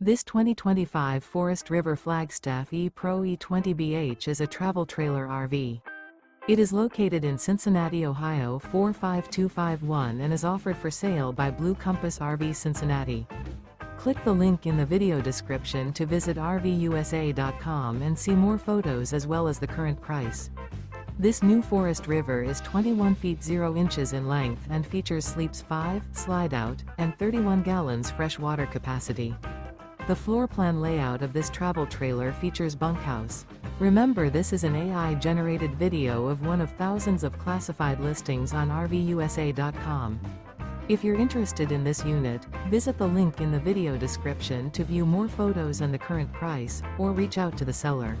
This 2025 Forest River Flagstaff E-Pro E20BH is a travel trailer RV. It is located in Cincinnati, Ohio 45251 and is offered for sale by Blue Compass RV Cincinnati. Click the link in the video description to visit RVUSA.com and see more photos as well as the current price. This new Forest River is 21 feet 0 inches in length and features sleeps 5, slide-out, and 31 gallons fresh water capacity. The floor plan layout of this travel trailer features bunkhouse. Remember, this is an AI-generated video of one of thousands of classified listings on RVUSA.com. If you're interested in this unit, visit the link in the video description to view more photos and the current price, or reach out to the seller.